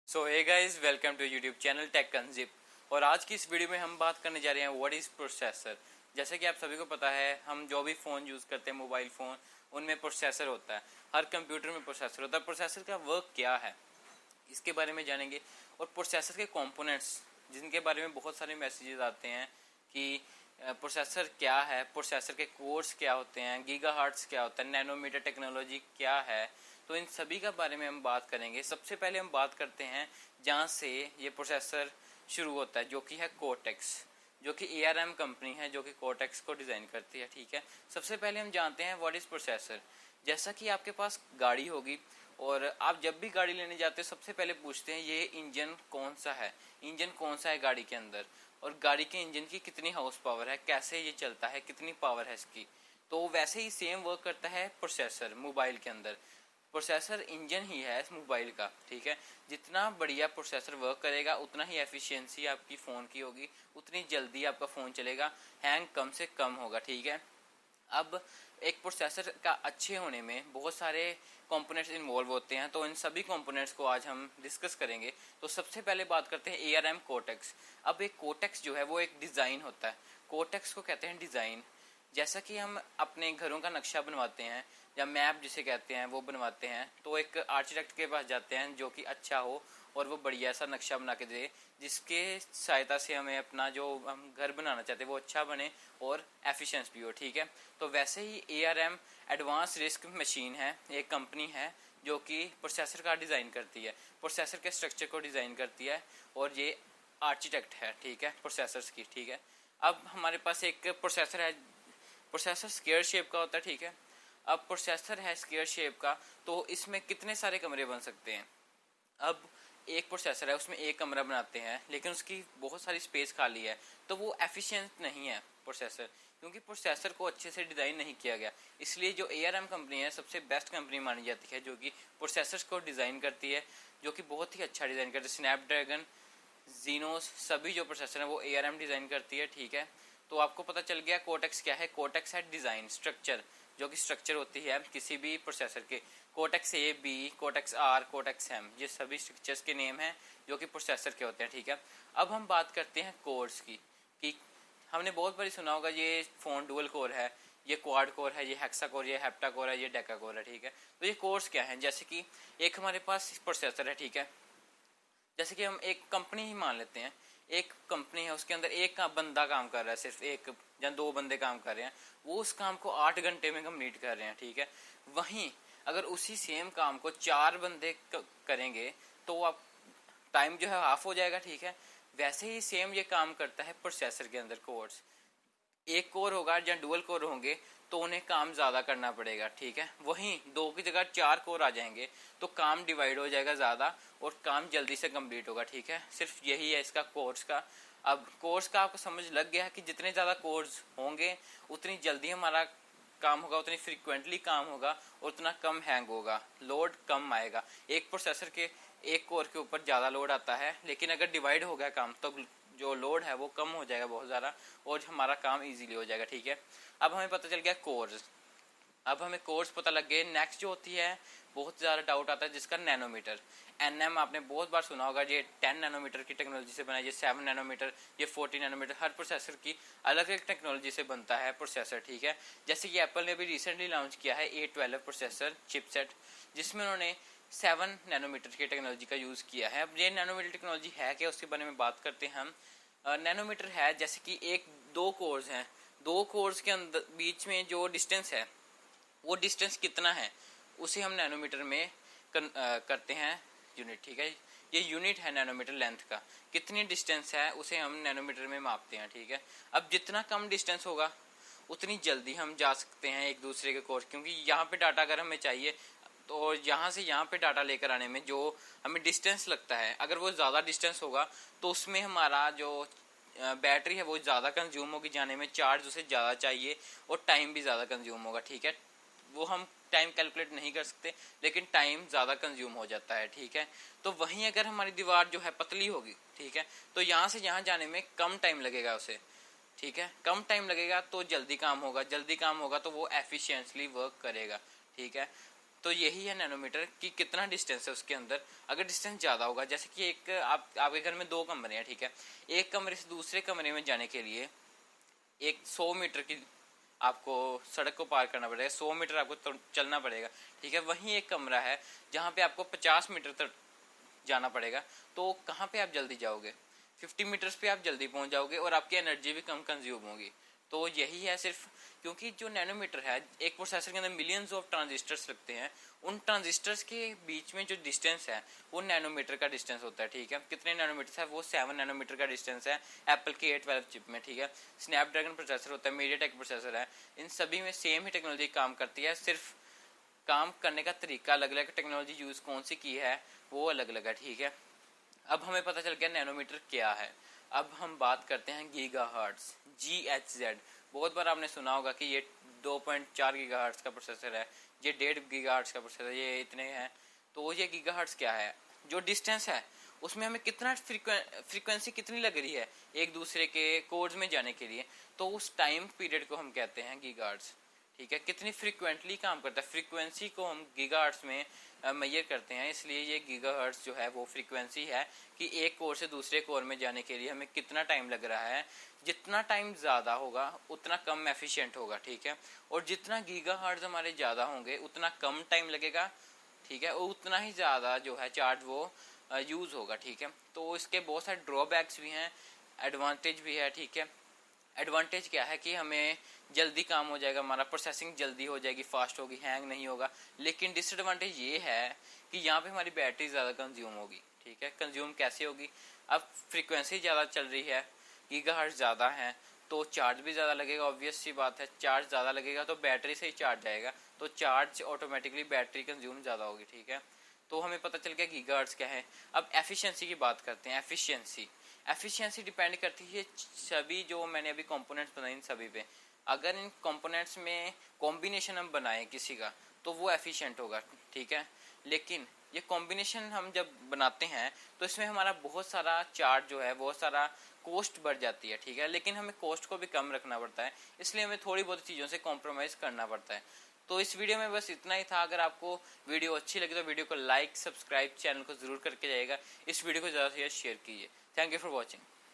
So hey guys, welcome to YouTube channel tech कंजिप। और आज की इस वीडियो में हम बात करने जा रहे हैं व्हाट इज प्रोसेसर। जैसे कि आप सभी को पता है, हम जो भी फ़ोन यूज़ करते हैं, मोबाइल फ़ोन, उनमें प्रोसेसर होता है। हर कंप्यूटर में प्रोसेसर होता है। प्रोसेसर का वर्क क्या है, इसके बारे में जानेंगे। और प्रोसेसर के कंपोनेंट्स, जिनके बारे में बहुत सारे मैसेजेस आते हैं कि प्रोसेसर क्या है, प्रोसेसर के कोर्स क्या होते हैं, गीगाहर्ट्ज़ क्या होता है, नैनोमीटर टेक्नोलॉजी क्या है, तो इन सभी का बारे में हम बात करेंगे। सबसे पहले हम बात करते हैं जहाँ से ये प्रोसेसर शुरू होता है, जो कि है कोर्टेक्स, जो कि ARM कंपनी है, जो कि कोर्टेक्स को डिज़ाइन करती है। ठीक है, सबसे पहले हम जानते हैं व्हाट इज़ प्रोसेसर। जैसा कि आपके पास गाड़ी होगी और आप जब भी गाड़ी लेने जाते हैं, सबसे पहले पूछते हैं ये इंजन कौन सा है, इंजन कौन सा है गाड़ी के अंदर, और गाड़ी के इंजन की कितनी हाउस पावर है, कैसे ये चलता है, कितनी पावर है इसकी। तो वैसे ही सेम वर्क करता है प्रोसेसर मोबाइल के अंदर। प्रोसेसर इंजन ही है इस मोबाइल का। ठीक है, जितना बढ़िया प्रोसेसर वर्क करेगा, उतना ही एफिशिएंसी आपकी फ़ोन की होगी, उतनी जल्दी आपका फ़ोन चलेगा, हैंग कम से कम होगा। ठीक है, अब एक प्रोसेसर का अच्छे होने में बहुत सारे कंपोनेंट्स इन्वॉल्व होते हैं, तो इन सभी कंपोनेंट्स को आज हम डिस्कस करेंगे। तो सबसे पहले बात करते हैं ARM कोर्टेक्स। अब एक कोर्टेक्स जो है वो एक डिज़ाइन होता है। कोर्टेक्स को कहते हैं डिज़ाइन। जैसा कि हम अपने घरों का नक्शा बनवाते हैं या मैप जिसे कहते हैं वो बनवाते हैं, तो एक आर्किटेक्ट के पास जाते हैं जो कि अच्छा हो और वो बढ़िया सा नक्शा बना के दे, जिसके सहायता से हमें अपना जो हम घर बनाना चाहते हैं वो अच्छा बने और एफिशिएंस भी हो। ठीक है, तो वैसे ही ARM एडवांस रिस्क मशीन है, एक कंपनी है जो कि प्रोसेसर का डिज़ाइन करती है, प्रोसेसर के स्ट्रक्चर को डिज़ाइन करती है, और ये आर्किटेक्ट है। ठीक है, प्रोसेसर्स की। ठीक है, अब हमारे पास एक प्रोसेसर है, प्रोसेसर स्क्वायर शेप का होता है। ठीक है, अब प्रोसेसर है स्क्वायर शेप का, तो इसमें कितने सारे कमरे बन सकते हैं। अब एक प्रोसेसर है, उसमें एक कमरा बनाते हैं, लेकिन उसकी बहुत सारी स्पेस खाली है, तो वो एफिशिएंट नहीं है प्रोसेसर, क्योंकि प्रोसेसर को अच्छे से डिज़ाइन नहीं किया गया। इसलिए जो ARM कंपनी है सबसे बेस्ट कंपनी मानी जाती है, जो कि प्रोसेसर्स को डिज़ाइन करती है, जो कि बहुत ही अच्छा डिज़ाइन करती है। स्नैपड्रैगन, जीनोस, सभी जो प्रोसेसर है वो ARM डिज़ाइन करती है। ठीक है, तो आपको पता चल गया कोर्टेक्स क्या है। कोर्टेक्स है डिज़ाइन, स्ट्रक्चर, जो कि स्ट्रक्चर होती है किसी भी प्रोसेसर के। Cortex A, B, cortex R, cortex M, ये सभी स्ट्रक्चर्स के नेम हैं जो कि प्रोसेसर के होते हैं। ठीक है, अब हम बात करते हैं कोर्स की, कि हमने बहुत बारी सुना होगा ये फ़ोन डुअल कोर है, ये क्वाड कोर है, ये हेक्सा कोर, ये हेप्टा कोर है, ये डेका कोर है। ठीक है, तो ये कोर्स क्या है। जैसे कि एक हमारे पास प्रोसेसर है। ठीक है, जैसे कि हम एक कंपनी ही मान लेते हैं, एक कंपनी है, उसके अंदर एक बंदा काम कर रहा है, सिर्फ एक या दो बंदे काम कर रहे हैं, वो उस काम को 8 घंटे में कंप्लीट कर रहे हैं। ठीक है, वहीं अगर उसी सेम काम को 4 बंदे करेंगे तो आप टाइम जो है हाफ हो जाएगा। ठीक है, वैसे ही सेम ये काम करता है प्रोसेसर के अंदर। कोर्स एक कोर होगा या डुअल कोर होंगे तो उन्हें काम ज़्यादा करना पड़ेगा। ठीक है, वहीं 2 की जगह 4 कोर आ जाएंगे तो काम डिवाइड हो जाएगा ज़्यादा और काम जल्दी से कंप्लीट होगा। ठीक है, सिर्फ यही है इसका कोर्स का। अब कोर्स का आपको समझ लग गया है कि जितने ज़्यादा कोर्स होंगे उतनी जल्दी हमारा काम होगा, उतनी फ्रीक्वेंटली काम होगा, उतना कम हैंग होगा, लोड कम आएगा। एक प्रोसेसर के एक कोर के ऊपर ज़्यादा लोड आता है, लेकिन अगर डिवाइड हो गया काम तो जो लोड है वो कम हो जाएगा बहुत ज़्यादा, और हमारा काम इजीली हो जाएगा। ठीक है, अब हमें पता चल गया कोर्स। अब हमें कोर्स पता लग गए। नेक्स्ट जो होती है, बहुत ज़्यादा डाउट आता है जिसका, नैनोमीटर। NM आपने बहुत बार सुना होगा, ये 10 नैनोमीटर की टेक्नोलॉजी से बना है, ये 7 नैनोमीटर, ये 14 नैनोमीटर। हर प्रोसेसर की अलग अलग टेक्नोलॉजी से बनता है प्रोसेसर। ठीक है, जैसे कि एप्पल ने भी रिसेंटली लॉन्च किया है A12 प्रोसेसर चिपसेट, जिसमें उन्होंने 7 नैनोमीटर की टेक्नोलॉजी का यूज़ किया है। अब ये नैनोमीटर टेक्नोलॉजी है क्या, उसके बारे में बात करते हैं हम। नैनोमीटर है जैसे कि एक दो कोर्स हैं, दो कोर्स के अंदर बीच में जो डिस्टेंस है, वो डिस्टेंस कितना है उसे हम नैनोमीटर में करते हैं यूनिट। ठीक है, ये यूनिट है नैनोमीटर लेंथ का, कितनी डिस्टेंस है उसे हम नैनोमीटर में मापते हैं। ठीक है, अब जितना कम डिस्टेंस होगा उतनी जल्दी हम जा सकते हैं एक दूसरे के कोर्स, क्योंकि यहाँ पे डाटा अगर हमें चाहिए तो यहाँ से यहाँ पे डाटा लेकर आने में जो हमें डिस्टेंस लगता है, अगर वो ज़्यादा डिस्टेंस होगा तो उसमें हमारा जो बैटरी है वो ज़्यादा कंज्यूम होगी जाने में, चार्ज उसे ज़्यादा चाहिए और टाइम भी ज़्यादा कंज्यूम होगा। ठीक है, वो हम टाइम कैलकुलेट नहीं कर सकते, लेकिन टाइम ज़्यादा कंज्यूम हो जाता है। ठीक है, तो वहीं अगर हमारी दीवार जो है पतली होगी, ठीक है, तो यहाँ से यहाँ जाने में कम टाइम लगेगा उसे। ठीक है, कम टाइम लगेगा तो जल्दी काम होगा, जल्दी काम होगा तो वो एफिशिएंटली वर्क करेगा। ठीक है, तो यही है नैनोमीटर कि कितना डिस्टेंस है उसके अंदर। अगर डिस्टेंस ज़्यादा होगा, जैसे कि एक आपके घर में 2 कमरे हैं, ठीक है, एक कमरे से दूसरे कमरे में जाने के लिए एक 100 मीटर की आपको सड़क को पार करना पड़ेगा, 100 मीटर आपको चलना पड़ेगा, ठीक है। वहीं एक कमरा है जहाँ पे आपको 50 मीटर तक जाना पड़ेगा, तो कहाँ पे आप जल्दी जाओगे? 50 मीटर्स पे आप जल्दी पहुंच जाओगे और आपकी एनर्जी भी कम कंज्यूम होगी। तो यही है सिर्फ, क्योंकि जो नैनोमीटर है, एक प्रोसेसर के अंदर मिलियंस ऑफ ट्रांजिस्टर्स लगते हैं, उन ट्रांजिस्टर्स के बीच में जो डिस्टेंस है वो नैनोमीटर का डिस्टेंस होता है, ठीक है। कितने नैनोमीटर है? वो 7 नैनोमीटर का डिस्टेंस है एप्पल की A12 चिप में, ठीक है। स्नैपड्रैगन प्रोसेसर होता है, मीडियाटेक प्रोसेसर है, इन सभी में सेम ही टेक्नोलॉजी काम करती है, सिर्फ काम करने का तरीका अलग अलग, टेक्नोलॉजी यूज कौन सी की है वो अलग अलग है, ठीक है। अब हमें पता चल गया नैनोमीटर क्या है। अब हम बात करते हैं गीगाहर्ट्ज, GHz। बहुत बार आपने सुना होगा कि ये 2.4 गीगाहर्ट्ज का प्रोसेसर है, ये 1.5 गीगाहर्ट्ज का प्रोसेसर, ये इतने हैं। तो ये गीगाहर्ट्ज क्या है? जो डिस्टेंस है उसमें हमें कितना फ्रीक्वेंसी कितनी लग रही है एक दूसरे के कोड्स में जाने के लिए, तो उस टाइम पीरियड को हम कहते हैं गीगाहर्ट्ज, ठीक है। कितनी फ्रीक्वेंटली काम करता है, फ्रीक्वेंसी को हम गीगाहर्ट्ज में मेजर करते हैं, इसलिए ये गीगाहर्ट्ज जो है वो फ्रीक्वेंसी है कि एक कोर से दूसरे कोर में जाने के लिए हमें कितना टाइम लग रहा है। जितना टाइम ज़्यादा होगा उतना कम एफिशिएंट होगा, ठीक है। और जितना गीगाहर्ट्ज हमारे ज़्यादा होंगे उतना कम टाइम लगेगा, ठीक है, और उतना ही ज़्यादा जो है चार्ज वो यूज़ होगा, ठीक है। तो इसके बहुत सारे ड्रॉबैक्स भी हैं, एडवांटेज भी है, ठीक है। एडवांटेज क्या है कि हमें जल्दी काम हो जाएगा, हमारा प्रोसेसिंग जल्दी हो जाएगी, फास्ट होगी, हैंग नहीं होगा। लेकिन डिसएडवांटेज ये है कि यहाँ पे हमारी बैटरी ज़्यादा कंज्यूम होगी, ठीक है। कंज्यूम कैसे होगी? अब फ्रीक्वेंसी ज़्यादा चल रही है, गीगाहर्ट्ज ज़्यादा है, तो चार्ज भी ज़्यादा लगेगा, ऑब्वियस सी बात है। चार्ज ज़्यादा लगेगा तो बैटरी से ही चार्ज आएगा, तो चार्ज ऑटोमेटिकली बैटरी कंज्यूम ज़्यादा होगी, ठीक है। तो हमें पता चल गया गीगाहर्ट्ज क्या है। अब एफिशिएंसी की बात करते हैं। एफिशिएंसी डिपेंड करती है सभी जो मैंने अभी कंपोनेंट्स बनाए इन सभी पे। अगर इन कंपोनेंट्स में कॉम्बिनेशन हम बनाएं किसी का तो वो एफिशिएंट होगा, ठीक है। लेकिन ये कॉम्बिनेशन हम जब बनाते हैं तो इसमें हमारा बहुत सारा चार्ज जो है, बहुत सारा कॉस्ट बढ़ जाती है, ठीक है। लेकिन हमें कॉस्ट को भी कम रखना पड़ता है, इसलिए हमें थोड़ी बहुत चीज़ों से कॉम्प्रोमाइज़ करना पड़ता है। तो इस वीडियो में बस इतना ही था। अगर आपको वीडियो अच्छी लगी तो वीडियो को लाइक, सब्सक्राइब, चैनल को जरूर करके जाइएगा। इस वीडियो को ज़्यादा से ज़्यादा शेयर कीजिए। Thank you for watching.